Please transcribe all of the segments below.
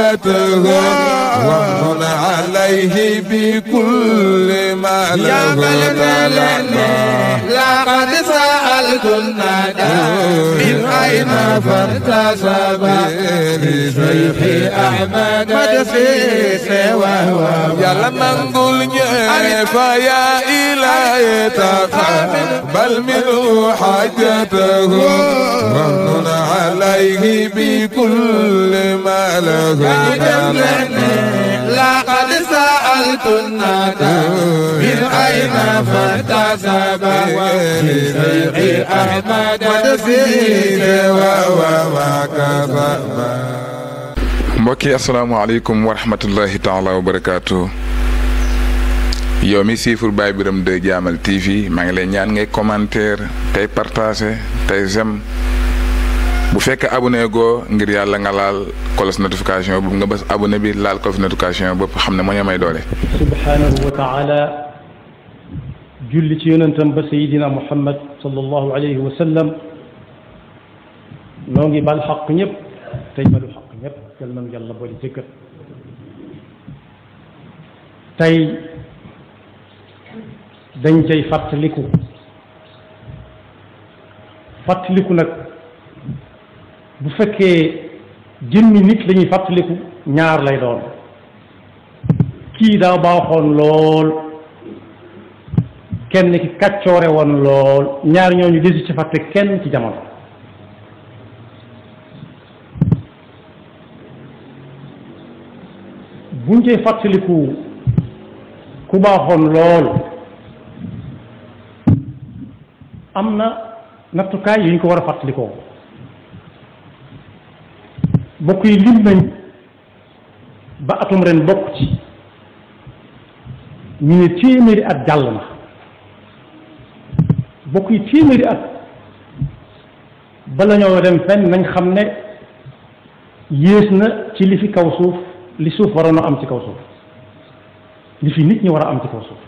حاجته وامن عليه بكل ما له لقد سألت الندى من أين فارتسب لشيخ أحمد مدسيس وهو يلا منقول فيا إلهي تقبل منه حاجته وامن عليه بكل ما له لقد سألت الندى من أين فارتسب لشيخ أحمد مدسيس وهو mbokki asalaamaaleykum wa rahmatullahi taala wa barakaatu yow mi siifur Baye Birame 2 Jaamal TV maa ngi lay ñaan ngay commentaire tey partager tey j'aime bu fekkee abonné goo ngir yàlla nga laal kolos notification bu nga bës abonné bi laal kolos notification bopp xam ne moo ñu may doole subhanahu wa taala julli ci yonentam ba sayidina Muhammad sallallahu alayhi wa sallam noo ngi bal xaq ñëpp tey balu xaq ñëpp yal nañu yàlla boole jëkkër tey dañ cay fàttaliku nag bu fekkee jëmmi nit la ñuy fàttaliku ñaar lay doon kii daa baaxoon lool kenn ki kàccoore woon lool ñaar ñooñu desu ci fàtte kenn ci jamono buñ cay fàttaliku ku baaxoon lool am na nattukaay yu ñu ko war a fàttalikoo bokk yi lim nañ ba atum ren bokk ci ñu ne téeméeri at jàll na bokk yi téeméeri at bala ñoo dem fenn nañ xam ne yées na ci li fi kaw suuf li suuf waroon a am ci kaw suuf li fi nit ñi war a am ci kaw suuf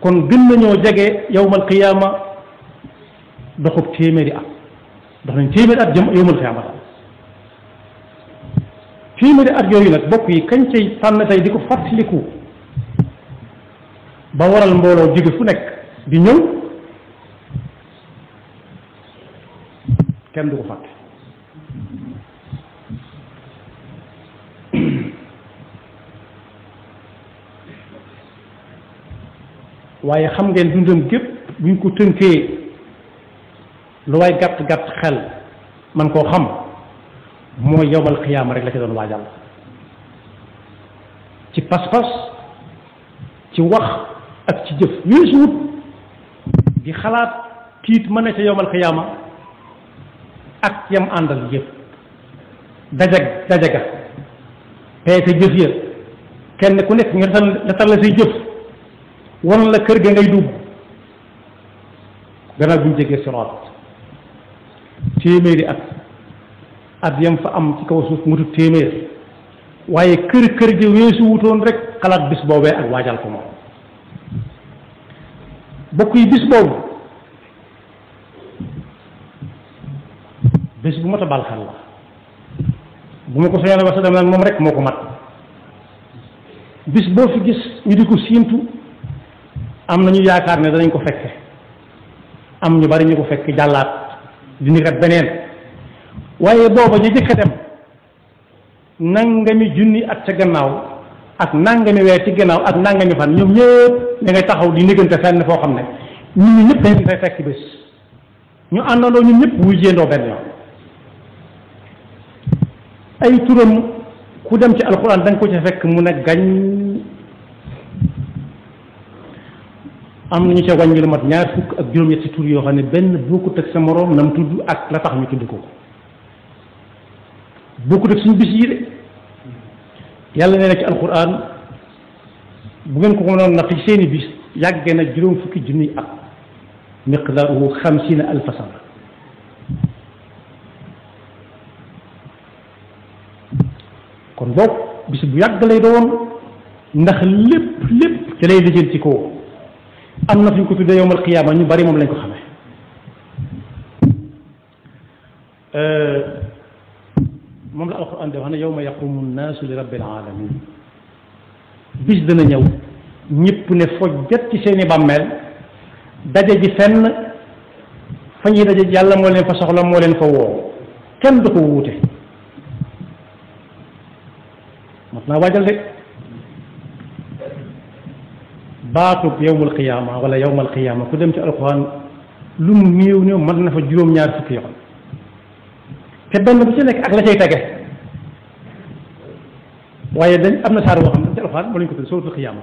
kon gën nañoo jege yawmal qiyaama doxub téeméeri at dox nañ téeméeri at jëm yawmal qiyaama téeméeri at yooyu nag bokk yi kañ cay tànn tey di ko fàttaliku ba waral mbooloo jóge fu nekk di ñëw kenn du ko fàtte waaye xam ngeen dundam gépp buñ ko tënkee lu waay gàtt gàtt xel man koo xam mooy yowmal xiyaama rek la ci doon waajal ci pas-pas ci wax ak ci jëf weesu wut di xalaat tiit mën na ca yowmal xiyaama ak yam àndal yëpp dajaga peese jëf ya kenn ku nekk nga natal la say jëf wan la kër ga ngay dugg gannaaw buñ jegee siraat téeméeri at yam fa am ci kaw suuf mutu téeméer waaye kër gi weesu wutoon rek xalaat bis boobee ak waajal ko moom bokk yi bis boobu bés bu mat a bal xel la bu ma ko soñoon wax sa dem nag moom rek moo ko mat bis boo fi gis ñu di ko siintu am nañu yaakaar ne danañ ko fekke am ñu bari ñu ko fekk jàllaat di ni kat beneen waaye booba ñu jëkk a dem nangami junni at ca gannaaw ak nangami weer ci gannaaw ak nangami fan ñoom ñëpp da ngay taxaw di néggante fenn foo xam ne ñun ñi ñëpp dañ fay fekk bés ñu àndandoo ñun ñëpp wuy jéendoo benn yoon ay turam ku dem ci alxuraan da nga ko ca fekk mu ne gañ am nañu ca wàññi lu mat ñaar fukk ak juróom-ñetti tur yoo xam ne benn bokkut ak sa moroom nam tudd ak la tax ñu tudd ko bokkut ak suñu bis yi de yàlla nee na ci alquran bu ngeen ko mënoon natt ci seeni bis yàggee na juróom fukki junniy at miqdaaruhu 50,000 sana kon boog bis bu yàgg lay doon ndax lépp ci lay lijjanti ko am na fi ñu ko tuddee yowmal qiyaama ñu bari moom lañ ko xamee moom la alquran di wax ne yawma yaqumu nnaasu li rabbil alamin bis dana ñëw ñëpp ne fojjat ci seeni bàmmeel daje ji fenn fa ñuy daje yàlla moo leen fa soxla moo leen fa woo kenn du ko wuute mat naa waajal de baatub yawmul qiyaama wala yawmal qiyaama ku dem ci alquran lu mu néew néew mën na fa juróom-ñaar fukki yoon te benn bu ci nekk ak la cay tege waaye dañ am na saar boo xam ne ci alquran moo lañu ko tudd suratul qiyaama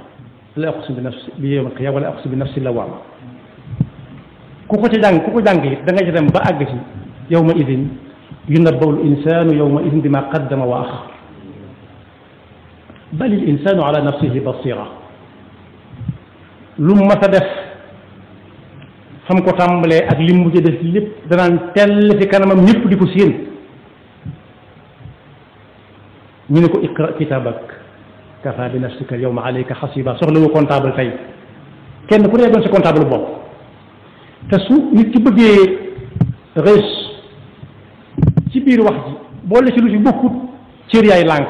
la aqsimu bi nafsi bi yawmil qiyaama wala aqsimu bi nafsi lawaama ku ko ci jàng it da nga ci dem ba àgg ci yawma idin yunabbawu al insaanu yawma idin bima qaddama wa axar bal al insaanu ala nafsihi basira lu mu mas a def fam ko tàmbalee ak li mu mujj def lépp danaan tell fi kanamam ñëpp di ko séen ñu ne ko iqra kitabak kafa bi nafsika al yawma alayka xasiba soxla wu comptable tey kenn ku ne doon sa comptable bopp te su nit ki bëggee rees ci biir wax ji boole ci lu ci bokkut cër yaay lànk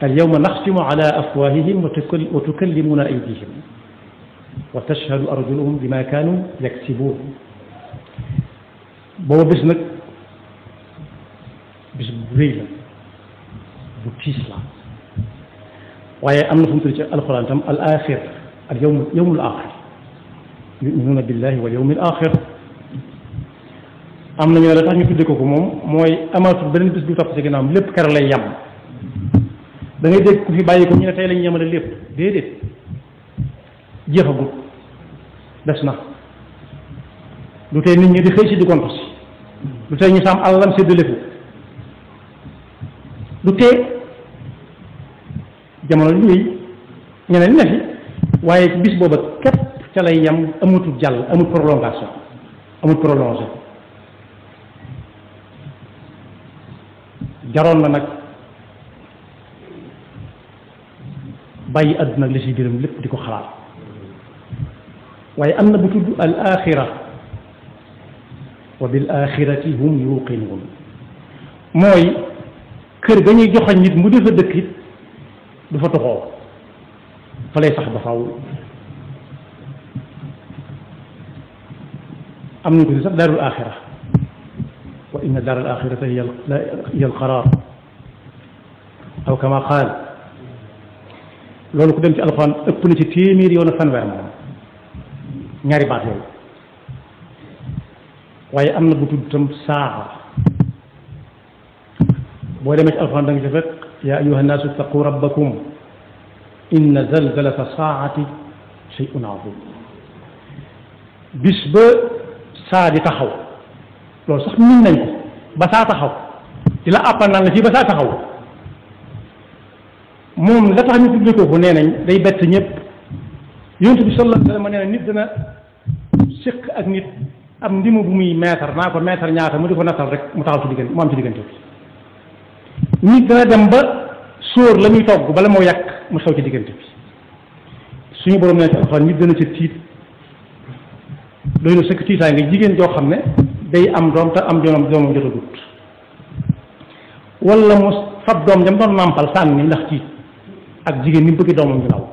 al yawma naxtimu ala afwahihim wa tukallimuna aydihim wa tashhadu arjuluhum bima kaanu yaksibuun booba bis nag bis bu rëy la bu tiis la waaye am na fu mu tudd ci alxuraan tam al axir al yawmul axir yuminuuna billahi wal yawmil axir am na ñu ne la tax ñu tudde ko moom mooy amaatul beneen bis bu topp ci ginnaawam lépp keroog lay yem da ngay dégg ku fi bàyyi ko ñu ne tey lañu yemale lépp déedéet jeexagut des na lu tey nit ñi di xëy si di gontu si lu tey ñu saam àllam séddale ko lu tee jamono li ñuy ñeneen ñi ne fi waaye bis booba képp ca lay yem amatul jàll amul prolongation amul prolongé jaroon na nag bàyyi àdduna ak li si biiram lépp di ko xalaat waaye am na bu tudd al axira wa bil axirati hum yuqinuun mooy kër ga ñuy joxañ nit mu defa dëkk it du fa toxoo fa lay sax ba faaw am nañu ko di sax daarul axira wa inna daar al axirata hiya al qaraar aw kama qaal loolu ku dem ci alxuraan ëpp na ci téeméer yoon ak fanweer moom ñaari baat yooyu waaye am na bu tudd tam saa boo demee ci alxuraan da nga ci fekk yaa ayyuha nnaasu ittaqu rabbakum inna zalzalata saati shay'un azim bis ba saa di taxaw loolu sax min nañ ko ba saa taxaw di la àppal naan la fii ba saa taxaw moom la tax ñu tuddee ko nee nañ day bett ñëpp yonent bi sallallahu alayhi wa sallam nee na nit dana séq ak nit am ndimu bu muy meetar naa ko meetar ñaata mu di ko nattal rek mu taxaw ci diggante mu am ci diggante bi nit dana dem ba sóor la muy togg bala moo yàq mu xew ci diggante bi suñu borom nee ci alxuraan nit dana ca tiit doy na sëkk tiitaay nga jigéen joo xam ne day am doom te am doomam jot a gut wala mu fab doom jam doon nàmpal sànni ndax tiit ak jigéen ni mu bëgg doomam ñu naw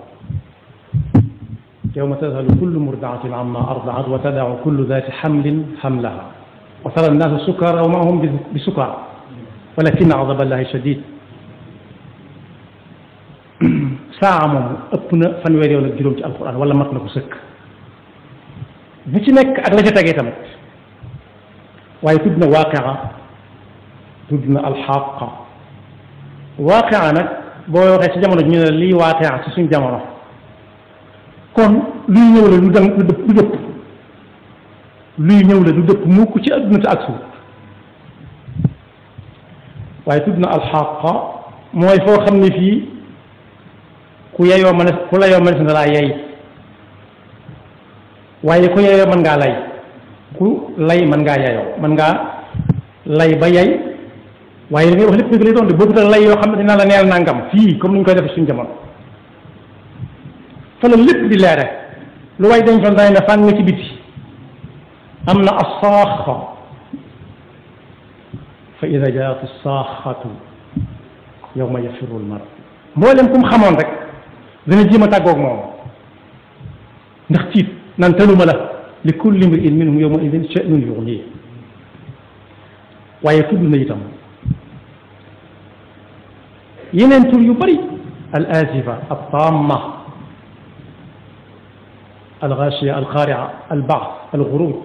yawma tadhalu kullu murdaatin amma ardaat wa tadau kullu dati xamlin xamlaha wa tara annaasa sukara wa ma hum bi sukara walakinna adaba allahi shadid saa moom ëpp na fanweer yoon ak juróom ci alquran wala mat na ko sëkk bu ci nekk ak la ca tegee tamit waaye tudd na waaqia tudd na alxaqa waaqia nag boo waxee ci jamono ji ñu ne lii waaqia ci suñ jamono kon luy ñëw la du dëpp luy ñëw la du dëpp mukk ci adduna te ak suuf waaye tudd na alxaqa mooy foo xam ne fii ku yeyoo mën ku la yoo mën na laa yey waaye ku yeyoo mën ngaa lay ku lay mën ngaa yeyoo mën ngaa lay ba yey waaye li ngay wax lépp dëgg lay doon de boobu lay yoo xam ne dina la neel nangam fii comme ni ñu koy def suñu jamono fa la lépp di leere lu way dañ fan ne fànn nga ci biti am na asaaxa fa ida jaat saaxatu yawma yafiru al mar mboolem ku mu xamoon rek dana jéem a tàggoog moom ndax tiit naan taluma la li kulli mri'in minhum yawma idin sha'nun yughnihi waaye tudd na itam yeneen tur yu bëri al azifa al tamma al ghashiya al qari'a al ba'th al ghuruj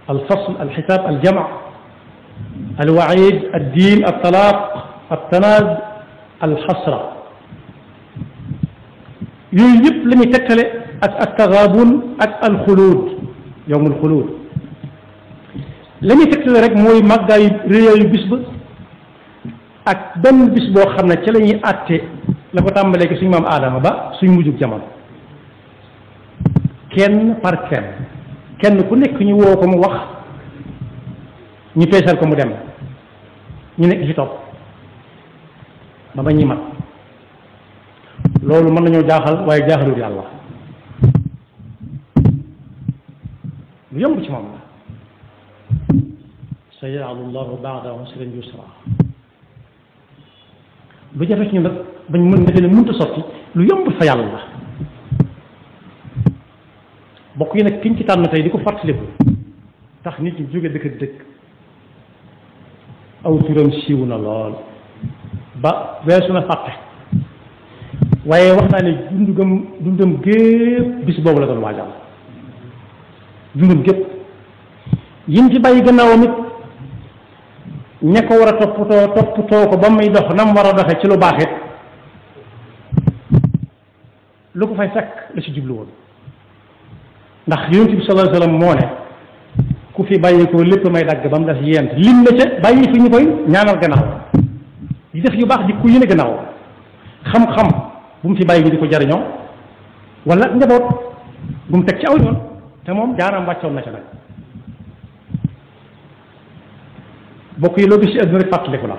al fasl al hisab al jam' al wa'id al din al talaq al tanaz al hasra yooyu yëpp la ñuy tekkale ak al taghabun ak al xuluud yawm al xuluud la ñuy tekkale rek mooy màggaayu réyaayu bis ba ak benn bis boo xam ne ca la ñuy àtte la ko tàmbalee ki suñu maam aadama ba suñ mujjug jamono kenn par kenn ku nekk ñu woo ko mu wax ñu peesal ko mu dem ñu nekk ci topp ba ba ñuy mat loolu mën nañoo jaaxal waaye jaaxalul yàlla lu yomb ci moom la sa yaj'alu llahu ba'da usrin yusra lu jafe ci ñu nag bañ mën defe ne mënta sotti lu yomb fa yàlla la bokk yi nag kiñ ci tànn tey di ko fàttaliku tax nit ñi jóge dëkk dëkk aw turam siiw na lool ba weesu na fàtte waaye wax naa ne dundam gépp bis boobu la doon waajal dundam gépp yim ci bàyyi gannaawam it ña ko war a toppatoo ko ba muy dox nam war a doxee ci lu baax it lu ko fay fekk la ci jublu woon ndax yonent bi sallallahu alayhi wa sallam moo ne ku fi bàyyi ko lépp may dagg ba mu des yent lim na ca bàyyi fi ñu koy ñaanal gannaaw di def yu baax di ko yéene gannaaw xam-xam bu mu fi bàyyi ñu di ko jariñoo wala njaboot bu mu teg ci aw yoon te moom jaaraam wàccoon na ca nag bokk yi loo gis ci àdduna rek fàttaliku la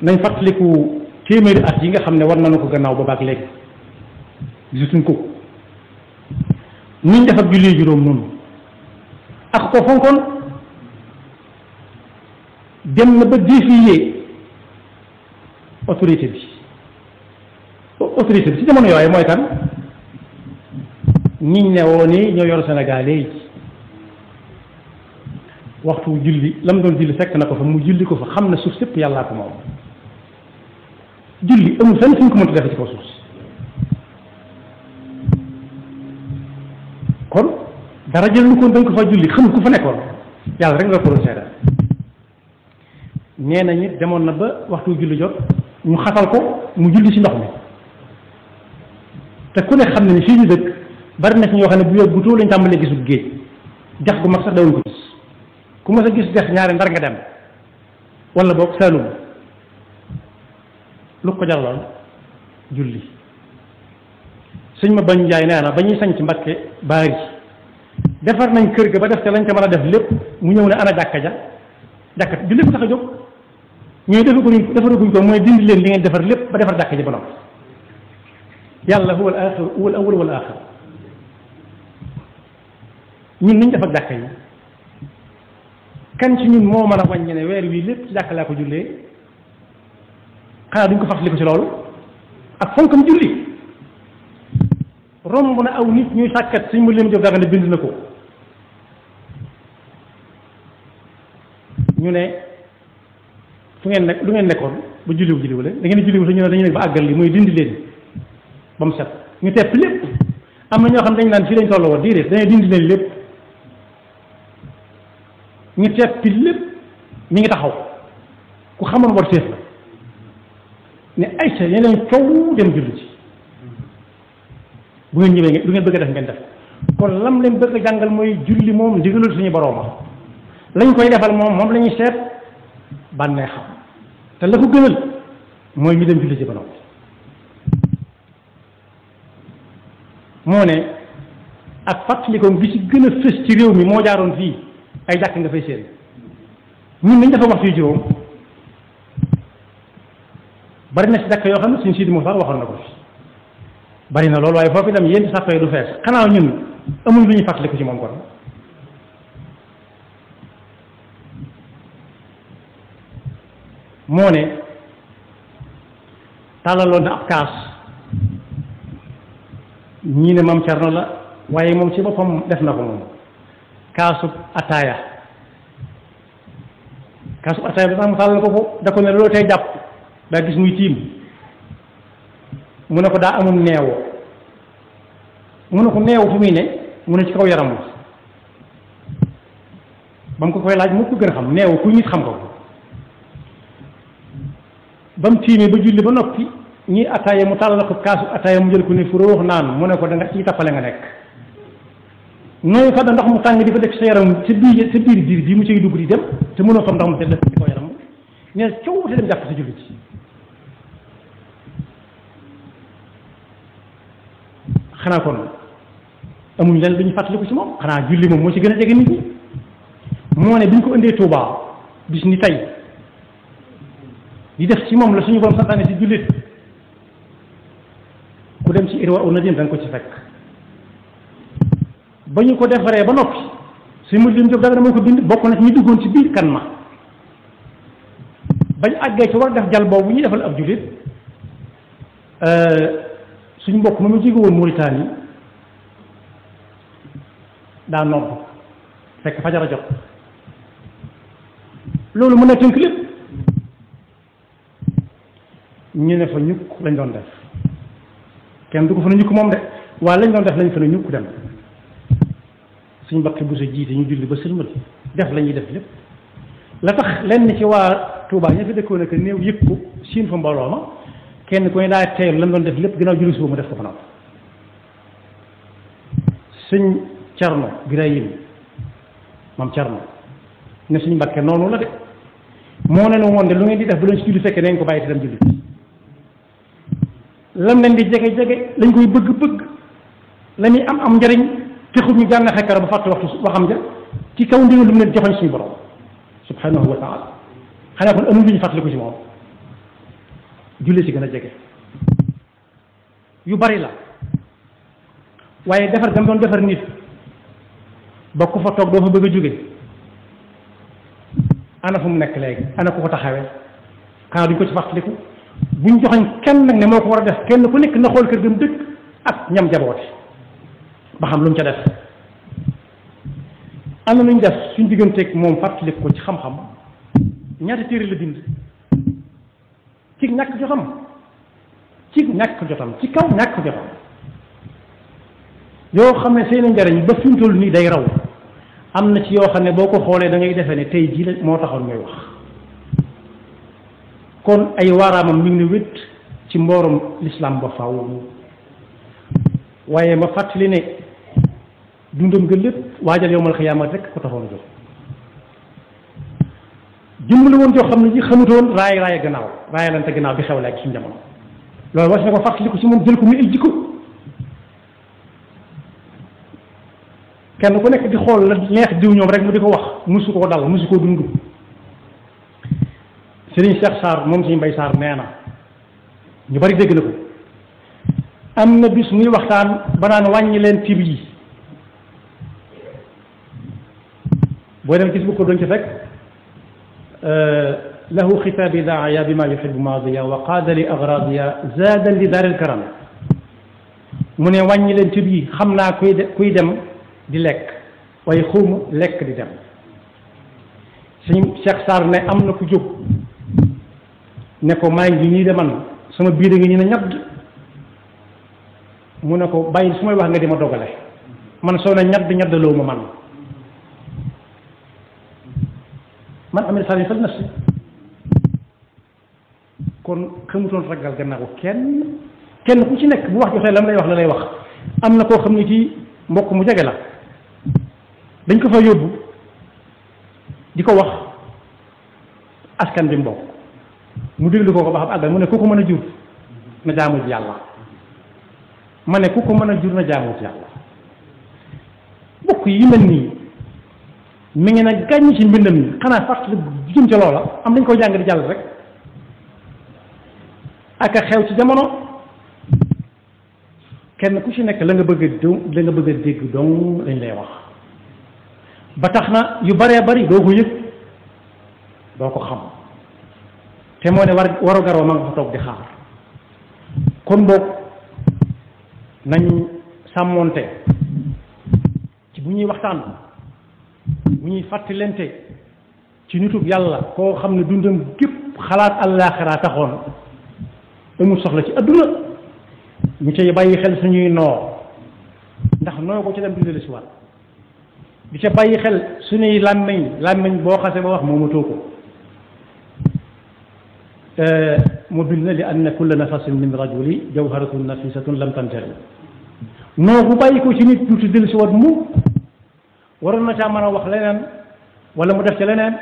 nañ fàttaliku téeméeri at yi nga xam ne war nañu ko gannaaw ba baag léegi gisatuñ ko nuñ def ak julli juróom noonu ak ko fonkoon dem na ba défier autorité bi ci jamono yooyu mooy kan ñiñ ne woo ni ñoo yor Sénégal léegi waxtu julli la mu doon julli fekk na ko fa mu julli ko fa xam ne suuf sépp yàllaa ko moom julli amul fenn fu ñu ko mënta defe ci kaw suuf si kon dara jël lu ko dañ ko fa julli xam ku fa nekkoon yàlla rek nga ko doon seetal nee na ñi demoon na ba waxtu julli jot ñu xatal ko mu julli ci ndox mi te ku ne xam ne ni fii ñu dëkk bari na ci ñoo xam ne bu yóbbu bu tuut lañ tàmbalee gisul géej dex gu mag sax dawuñ ko gis ku mës a gis dex ñaari ndar nga dem wala boog Saalum lu ko jaraloon julli sëñ ma bañ njaay nee na ba ñuy sañ ci Mbakke baari defar nañ kër ga ba def te lañ ko mën a def lépp mu ñëw ne ana jàkka julli ko tax a jóg ñooy defaraguñ ko mooy dindi leen li ngeen defar lépp ba defar jàkka ja ba noppi yàlla huwa al axir huwa al awwal wal axir ñun niñ def ak jàkka yi kan ci ñun moo mën a wàññi ne weer wii lépp ci jàkka laa ko jullee xanaa duñ ko fàttali ko ci loolu ak fonkam julli romb na aw nit ñuy sàkkat suñ mu leen jóg dara ne bind na ko ñu ne fu ngeen nekk lu ngeen nekkoon ba julliwu leen da ngeen julliwu te ñu ne dañu nekk ba àggal li mooy dindi leen ba mu set ñu tepp lépp am na ñoo xam dañ naan fii lañ toll woon déedéet dañuy dindi leen lépp ñu teppi lépp mi ngi taxaw ku xamoon war seef la ne ay sa yeneen coow dem julli ci bu ngeen ñëwee lu ngeen bëgg a def ngeen def kon lam leen bëgg a jàngal mooy julli moom ndigalul suñu borooma lañ koy defal moom la ñuy seet bànnee xam te la ko gënal mooy ñu dem julli ci ba noppi moo ne ak fàttalikoom bi ci gën a fës ci réew mi moo jaaroon fii ay jàkk nga fay seen ñun nañ dafa waxtu yu juróom bari na ci jàkk yoo xam ne suñ Sidi Muxtaar waxoon na ko fi bari na loolu waaye foofu dem yéen sàppee du fees xanaa ñun amuñ lu ñuy fàttaliku ci moom kon moo ne tàllaloon na ab kaas ñii ne Maam Cerno la waaye moom ci boppam def na ko moom kaasub ataaya bi sax mu tàllal ko ko da ko ne loolu tey jàpp daa gis muy tiim mu ne ko daa amul neewu mu ne ko neewu fu muy ne mu ne ci kaw yaram la ba mu ko koy laaj mu ko gën a xam neewu ku nit xam ko ba mu tiimee ba julli ba noppi ñii ataaya mu tàllal ko kaasu ataaya mu jël ko ne fu róox naan mu ne ko da nga ciy tappale nga nekk nooyu fa da ndox mu tàng di ko def sa yaram sa biir biir bii mu ciy dugg di dem te mënoo fa ndox mu def ci kaw yaram ne coow te dem jàpp sa julli ci xanaa kon amuñ leen lu ñu fàttaliku ci moom xanaa julli moom moo ci gën a jege nit ñi moo ne bi ñu ko indee Tuubaa bis ni tey di def ci moom la suñu borom santaane ci jullit ku dem ci Irwa un-Nadim da nga ko ci fekk ba ñu ko defaree ba noppi suñu mujj lim jóg dara moo ko bind bokk na ci ñu duggoon ci biir kan ma bañ àggee ci war def jal boobu ñu defal ab jullit suñu mbokk ma mu jóge woon Mauritanie daa nodd fekk fajar a jot loolu mën na tënk lépp ñu ne fa ñukk lañ doon def kenn du ko fa ne ñukk moom de waaye lañ doon def lañ fa ne ñukk dem suñ mbokk bu sa jiite ñu julli ba sëlmal def la ñuy def lépp la tax lenn ci waa Touba ña fi dëkkoon ak néew yëg ko siin fa mbooloo ma kenn ku ne daa teyal lañ doon def lépp ginnaaw julli suba mu def ko fa nag sëñ Cerno Birahim Maam Cerno ne suñu Mbàkke noonu la de moo ne woon de lu ngeen di def bu leen si julli fekkee nañ ko bàyyi te dem julli lam leen di jege lañ koy bëgg la muy am njariñ texul ñu jàng xekkara ba fàtte waxtu waxam ja ci kaw ndigal lu mu leen joxoñ suñu borom subhanahu wa taala xanaa kon amul lu ñu fàttaliku ci moom julli si gën a jege yu bari la waaye defar gam doon defar nit ba ku fa toog doo fa bëgg a jóge ana fu mu nekk léegi ana ku ko taxawee xanaa duñ ko ci fàttaliku buñ joxoñ kenn nag ne moo ko war a def kenn ku nekk na xool kër gam dëkk ak ñam jaboote ba xam lu mu ca def am na lu ñu def suñ digganteeg moom fàttaliku ko ci xam-xam ñaata téere la bind ci ñàkk jotam ci kaw ñàkk jotam yoo xam ne seen njariñ ba fi mu toll nii day raw am na ci yoo xam ne boo ko xoolee da ngay defee ne tey jii la moo taxoon muy wax kon ay waaraamam mi ngi ne wét ci mboorom lislaam ba faaw waaye ma fàttali ne dundam nga lépp waajal yowmal xiyaama rek ko taxoon a jóg jëmm la woon joo xam ne ji xamutoon raaya gannaaw raayalante gannaaw bi xew léegi suñu jamono loolu was na ko fàttali ko ci moom jël ko muy ay jikko kenn ku nekk di xool la neex diw ñoom rek mu di ko wax musu koo dal musu koo dund Serigne Cheikh Sarr moom suñu Mbay Sarr nee na ñu bari dégg na ko am na bis muy waxtaan ba naan wàññi leen tib yi boo dem gis bu ko doon ci fekk lahu xitaabi daaya bi ma yuxibu maadiya wa qaada li agradiya zaadan li daaril karam mu ne wàññi leen tib yi xam naa kuy dem di lekk waaye xawma lekk di dem suñu Cheikh Sarr ne am na ku jóg ne ko maa ngi nii de man sama biir ngi ñu ne ñadd mu ne ko bàyyi su may wax nga di ma dogale man soo ne ñaddaloo ma man amee sari fal nafsi kon xamutoon ragal gannaaw kenn ku ci nekk bu wax joxee lam lay wax la lay wax am na koo xam ne ci mbokk mu jege la dañ ko fa yóbbu di ko wax askan bi mbokk mu déglu ko ba xam àggal mu ne ku ko mën a jur na jaamu ci yàlla ma ne ku ko mën a jur na jaamu ci yàlla mbokk yi mel nii mi ngi nag gàññ ci mbindam mi xanaa fàttali jëm ca loola am dañ koy jàng di jàll rek ak a xew ci jamono kenn ku ci nekk la nga bëgg a dégg dong lañ lay wax ba tax na yu baree bari doo ko yëg doo ko xam te moo ne waru garoo ma nga fa toog di xaar kon boog nañ sàmmoonte ci bu ñuy waxtaan bu ñuy fàttalente ci nitug yàlla koo xam ne dundam gépp xalaat àllaaxira taxoon amul soxla ci adduna ñu cay bàyyi xel suñuy noo ndax noo ko ci dem dundale si waat di ca bàyyi xel suñuy làmmiñ boo xase ba wax moomatoo ko mu bind na li anna kulla nafasin min rajuli jawharatun nafisatun lam tantari noo bu bàyyi ko ci nit du tuddal si waat mu waroon na caa mën a wax leneen wala mu def ca leneen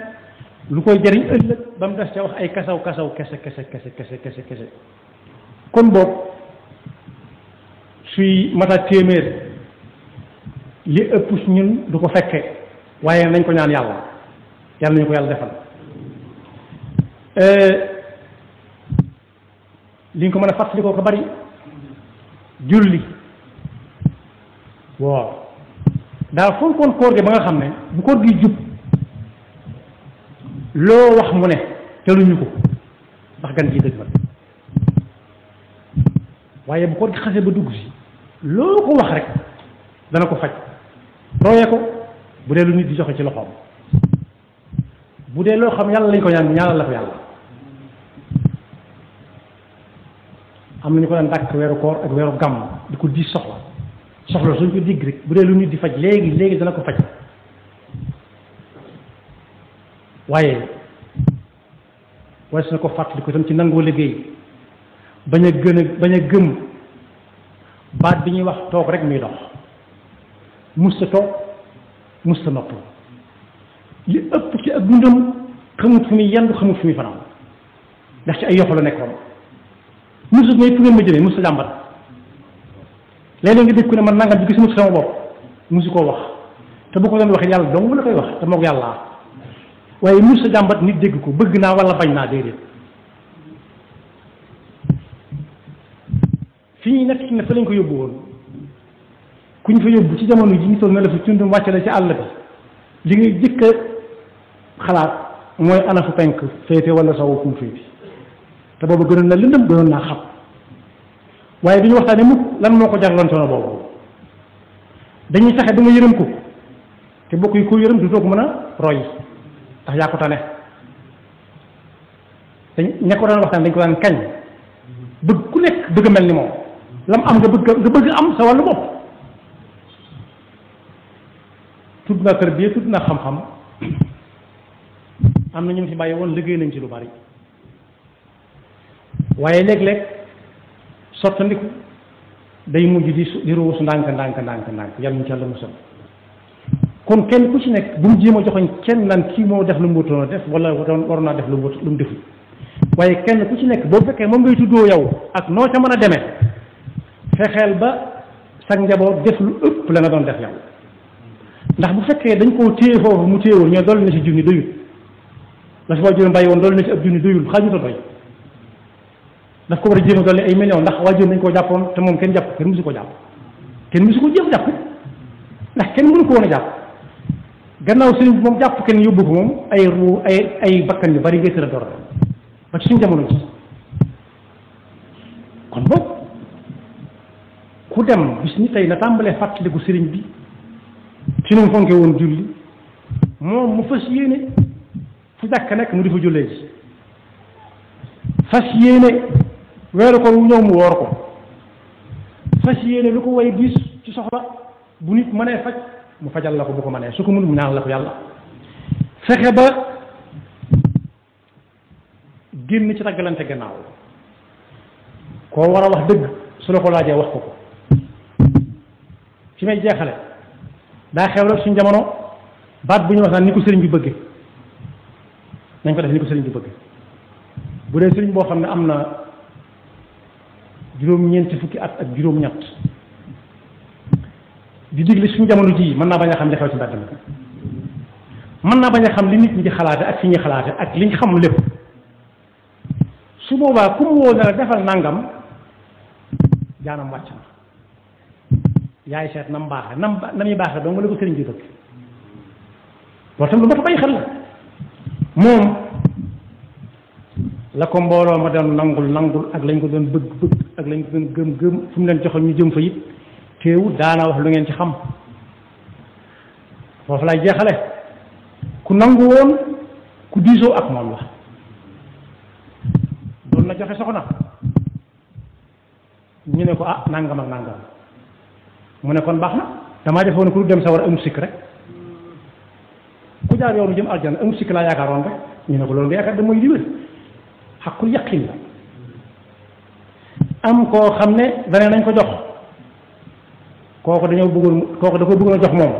lu koy jëriñ ëllëg ba mu def ca wax ay kasaw kese kon boog suy mata téeméer li ëpp ñun du ko fekke waaye nañ ko ñaan yàlla nañu ko yàlla defal li ñu ko mën a fàttali ko bari julli waaw daa fonkoon koor gi ba nga xam ne bu koor gi jub loo wax mu ne teluñu ko ndax gan gi dëgg ma waaye bu koor gi xasee ba dugg si loo ko wax rek dana ko faj royee ko bu dee lu nit di joxe ci loxoom bu dee loo xam yàlla lañ ko ñaanal la ko yàlla am nañu ko daan dàkk weeru koor ak weeru gàmm di ko di soxla suñ ko digg rek bu dee lu nit di faj léegi dana ko faj waaye su na ko fàttali ko itam ci nangoo liggéey bañ a gëm baat bi ñuy wax toog rek muy dox musta toog musta nopp li ëpp ci ak dundam xamut fu muy yendu xamut fu muy fanaan ndax ci ay yoxo la nekkoon musta may fu ngeen ma jëlee musta jàmbat léeg-léeg nga dégg ku ne man nangam bi gisuma ci sama bopp musu koo wax te bu ko doon waxee yàlla dong la koy wax te moog yàlla waaye musta jàmbat nit dégg ko bëgg naa wala bañ naa déedéet fi ñuy nekk ci ne fa lañ ko yóbbu woon ku ñu fa yóbbu ci jamono ji ñu toll ne la fi tundum wàcce la ci àll bi li ngay jëkk a xalaat mooy ana fu penk féete wala sowu fu mu féete te boobu gënoon na lëndëm gënoon naa xam waaye duñu waxtaane mukk lan moo ko jarloon coono boobu dañuy fexe ba nga yërëm ko te bokk yi ko yërëm du toog mën a roy ndax yaa ko tane ña ko daan waxtaan dañ ko daan kañ bëgg ku nekk bëgg a mel ni moom lam am nga bëgg am sa wàllu bopp tudd naa tarbiya tudd naa xam-xam am na ñu fi bàyyi woon liggéey nañ ci lu bari waaye léeg-léeg sottandiku day mujj di ruus ndànk yàlla ñu ci yàlla musal kon kenn ku ci nekk bu mu jéem a joxoñ kenn naan kii moo def lu mu wutoon a def wala waroon naa def lu mu deful waaye kenn ku ci nekk boo fekkee moom ngay tuddoo yow ak noo ca mën a demee fexeel ba sag njaboot def lu ëpp la nga doon def yow ndax bu fekkee dañ koo téye foofu mu téyewul ñoo dolli na ci junni doyul la si waajuram bàyyi woon dolli na ci ab junni doyul xajuta doy daf ko war a jéem a dolli ay millions ndax waajuram dañ koo jàppoon te moom kenn jàpp kenn musu ko jàpp kenn musu ko jéem jàpp ndax kenn mënu ko woon a jàpp gannaaw sëriñ bi moom jàpp kenn yóbbu ko moom ay bakkan yu bari ngay tëra door ba ci suñu jamono ji kon boog ku dem bis ni tey na tàmbalee fàttaliku sëriñ bi ci nu mu fonke woon julli moom mu fas yéene fu jàkk nekk mu di fa jullee ji fas yéene weeru ko ñëw mu woor ko fas yéene lu ko way diis ci soxla bu nit mënee faj mu fajal la ko bu ko mënee su ko mën mu ñaan la ko yàlla fexe ba génn ci taggalante gannaaw koo war a wax dëgg su la ko laajee wax ko fi may jeexale daa xew rek suñ jamono baat bu ñu wax naan ni ko sëriñ bi bëgge nañ ko def ni ko sëriñ bi bëgge bu dee sëriñ boo xam ne am na juróom-ñeenti fukki at ak juróom-ñett di digle suñu jamono ji mën naa bañ a xam li xew ci mbedd mi mën naa bañ a xam li nit ñi di xalaate ak fi ñuy xalaate ak li ñu xam lépp su boobaa ku mu woo ne la defal nangam jaanam wàcc na yaay seet na mu baaxee na muy baaxee dong la ko sëriñ bi bëgg loolu tam lu ma ta bàyyi xel la moom la ko mbooloo ma doon nangul ak lañ ko doon bëgg ak lañ ko doon gëm fu mu leen joxoon ñu jëm fa it teewul daana wax lu ngeen ci xam foofu lay jeexale ku nangu woon ku diisoo ak moom la doon na joxe soxna ñu ne ko ah nangam ak nangam mu ne kon baax na damaa defoon ku dem sa war a amul sikk rek ku jaar yoonu jëm aljana amul sikk laa yaakaaroon rek ñu ne ko loolu nga yaakaar da mooy li wér xaqul yaqin la am koo xam ne dane nañ ko jox kooku da ko bëggoon a jox moom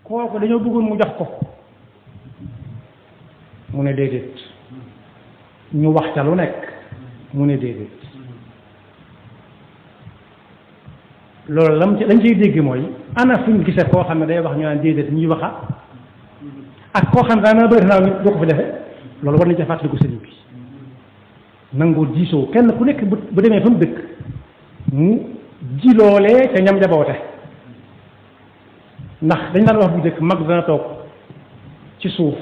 kooku dañoo bëggoon mu jox ko mu ne déedéet ñu wax ca lu nekk mu ne déedéet loolu lañ ciy dégg mooy ana fuñ gisee koo xam ne day wax ñu naan déedéet ñuy waxa ak koo xam ne daana bëri naa du ko fi defe loolu war nañ ca fàttaliku sëriñ bi nangoo diisoo kenn ku nekk bu demee fa mu dëkk mu jiloolee ca ñam jaboote ndax dañ daan wax bu dëkk mag dana toog ci suuf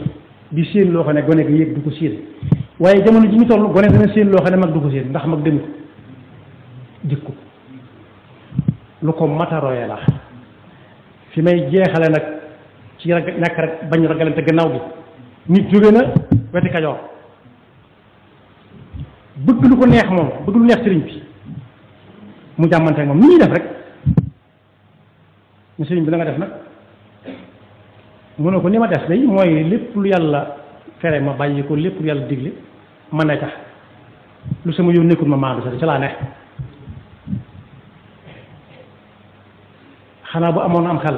di séen loo xam ne gone gi yéeg du ko séen waaye jamono ji ñu toll gone dana séen loo xam ne mag du ko séen ndax mag demut dikku lu ko mataroye la fi may jeexale nag ci ñàkk rek bañ ragalante gannaaw gi nit jóge na weti Kajoor bëgg lu ko neex moom bëgg lu neex sëriñ bi mu jàmmante moom ni ñuy def rek ñu sëriñ bi la nga def nag mu ne ko ni ma def day mooy lépp lu yàlla fere ma bàyyi ko lépp lu yàlla digle ma ne ca lu sama yow nekkul ma maandu sa ca laa ne xanaa bu amoon am xel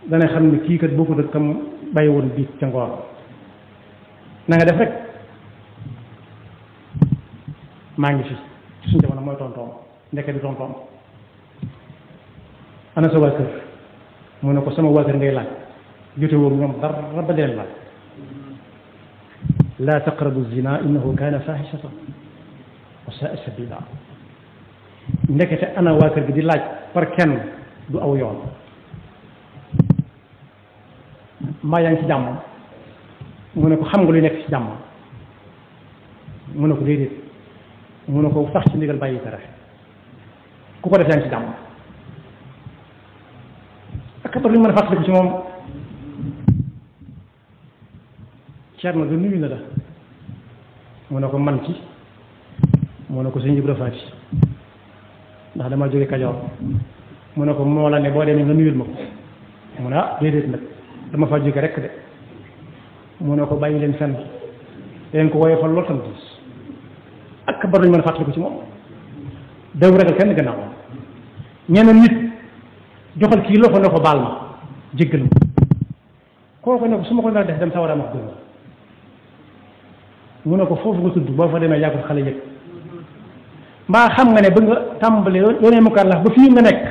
dana xam ne kii kat boo ko dëkk kam bàyyi woon biig ca ngoor na nga def rek maa ngi fi suñu jamono mooy tontoom ndeke di tontoom ana sa waa kër mu ne ko sama waa kër ngay laaj jote woog ñoom dara ba leen laaj laa taqrabu zina innahu kaana fahishatan wa saa sabila ndekete ana waa kër gi di laaj par kenn du aw yoon mbaa yaa ngi ci jàmm mu ne ko xam nga luy nekk ci jàmm mu ne ko déedéet mu ne ko sax ci ndigal bàyyi tere ku ko def yaa ngi ci jàmm ak kator li ñu mën a fàttaliku ci moom Ceerno du nuyu na la mu ne ko man ci mu ne ko sëñ Ibra Faati ndax dama jóge Kajoor mu ne ko moo la ne boo demee nga nuyul ma ko mu ne ah déedéet nag dama fa jóge rekk de mu ne ko bàyyi leen fenn leen ko woyofal lool tam diis ak bar nañu mën a fàttaliku ci moom daw ragal kenn gannaaw ñeneen nit joxal kii loxo ne ko baal ma jéggal ma kooku ne ko su ma ko nar def dem sa war a wax dëgg mu ne ko foofu nga tudd boo fa demee yàggul xale yëg mbaa xam nga ne ba nga tàmbale yoonee mukallaf ba fii nga nekk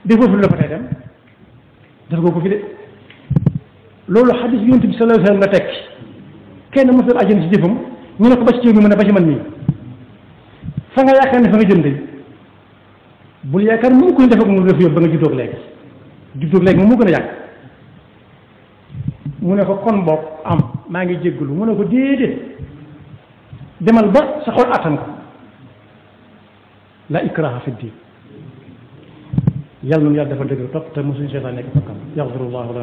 defoo fi lu la fa tey dem def nga ko fi de loolu xadis yonent bi sallallahu alayhi wasallam la tekki kenn mosul ajjana ci jëfam ñu ne ko ba ci ceeb bi mu ne ba ci man mii fa nga yaakaar ne fa nga jëm de bul yaakaar mu ko def ak mu def yóbbu ba nga juddoog léegi moom moo gën a yàgg mu ne ko kon boog am maa ngi jéggalu mu ne ko déedéet demal ba sa xol attan ko la ikraha fi diin yàlla noonu yàlla dafa dëgg topp te mosuñu seetaan nekk fakkam yaxfirullahu